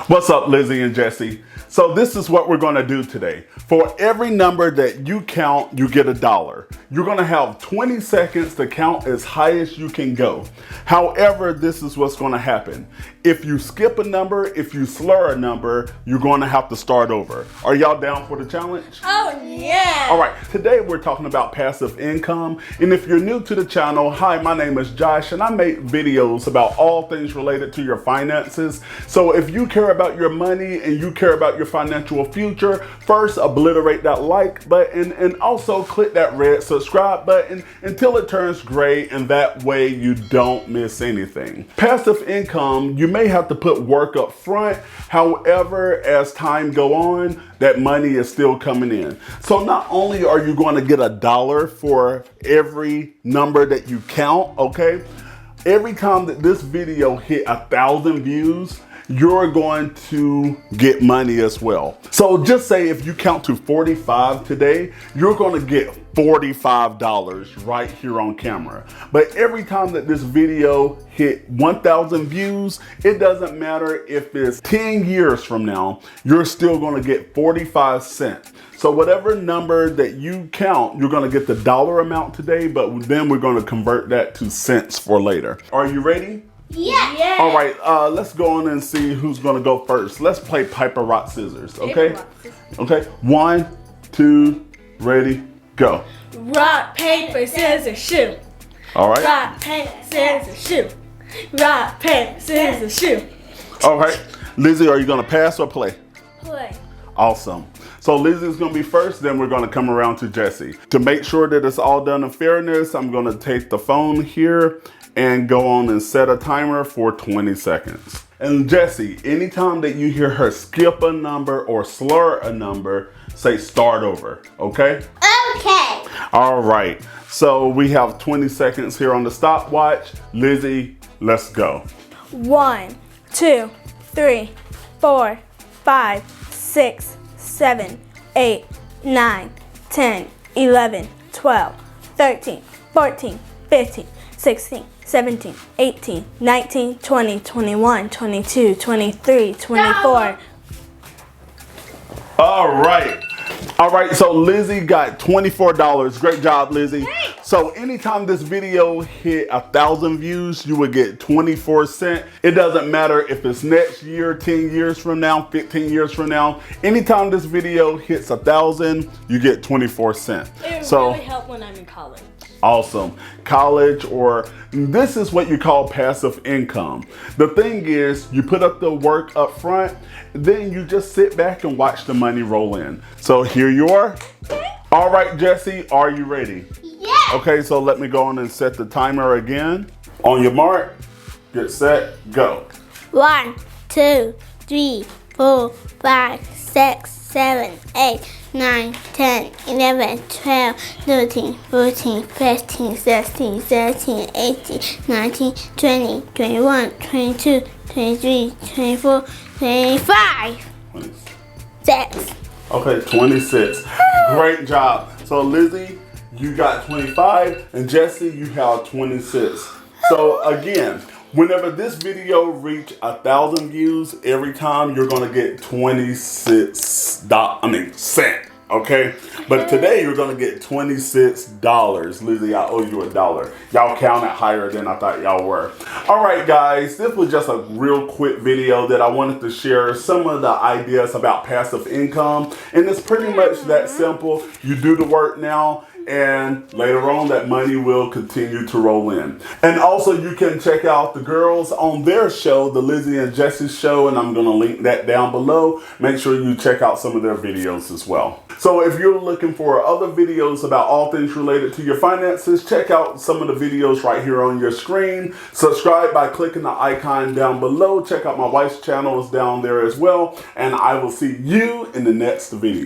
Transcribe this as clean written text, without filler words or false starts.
What's up, Lizzie and Jesse? So this is what we're gonna do today. For every number that you count, you get $1. You're gonna have 20 seconds to count as high as you can go. However, this is what's gonna happen. If you skip a number, if you slur a number, you're gonna have to start over. Are y'all down for the challenge? Oh yeah! All right, today we're talking about passive income. And if you're new to the channel, hi, my name is Josh and I make videos about all things related to your finances. So if you care about your money and you care about your financial future, first obliterate that like button and also click that red subscribe button until it turns gray, and that way you don't miss anything. Passive income, you may have to put work up front. However, as time go on, that money is still coming in. So not only are you going to get $1 for every number that you count, okay? Every time that this video hit 1,000 views, you're going to get money as well. So just say if you count to 45 today, you're going to get $45 right here on camera. But every time that this video hit 1,000 views, it doesn't matter if it's 10 years from now, you're still going to get 45 cents. So whatever number that you count, you're going to get the dollar amount today, but then we're going to convert that to cents for later. Are you ready? Yeah. All right, let's go on and see who's gonna go first. Let's play paper, rock, scissors, okay? Paper, rock, scissors. Okay, 1, 2, ready, go. Rock, paper, scissors, shoot. All right. Rock, paper, scissors, shoot. Rock, paper, scissors, shoot. All right, Lizzie, are you gonna pass or play? Play. Awesome. So Lizzie's gonna be first, then we're gonna come around to Jesse. To make sure that it's all done in fairness, I'm gonna take the phone here and go on and set a timer for 20 seconds. And Jesse, anytime that you hear her skip a number or slur a number, say start over, okay? Okay. All right, so we have 20 seconds here on the stopwatch. Lizzie, let's go. 1, 2, 3, 4, 5, 6, 7, 8, 9, 10, 11, 12, 13, 14, 15, 16, 17, 18, 19, 20, 21, 22, 23, 24. All right. All right, so Lizzie got $24. Great job, Lizzie. Thanks. So anytime this video hit 1,000 views, you would get 24 cents. It doesn't matter if it's next year, 10 years from now, 15 years from now. Anytime this video hits 1,000, you get 24 cents. It really helped when I'm in college. Awesome. College, or this is what you call passive income. The thing is, you put up the work up front, then you just sit back and watch the money roll in. So here you are. All right, Jesse, are you ready? Yeah. Okay, so let me go on and set the timer again. On your mark, get set, go. 1, 2, 3, 4, 5, 6, 7, 8, 9, 10, 11, 12, 13, 14, 15, 16, 17, 18, 19, 20, 21, 22, 23, 24, 25. 6. Okay, 26. Great job. So Lizzie, you got 25, and Jesse, you have 26. So again, whenever this video reach 1,000 views, every time you're gonna get 26 cents, okay? But today you're gonna get $26. Lizzie, I owe you $1. Y'all counted higher than I thought y'all were. All right, guys, this was just a real quick video that I wanted to share some of the ideas about passive income. And it's pretty much that simple. You do the work now, and later on that money will continue to roll in. And also you can check out the girls on their show, the Lizzie and Jesse show, and I'm gonna link that down below. Make sure you check out some of their videos as well. So if you're looking for other videos about all things related to your finances, check out some of the videos right here on your screen. Subscribe by clicking the icon down below. Check out my wife's channel is down there as well. And I will see you in the next video.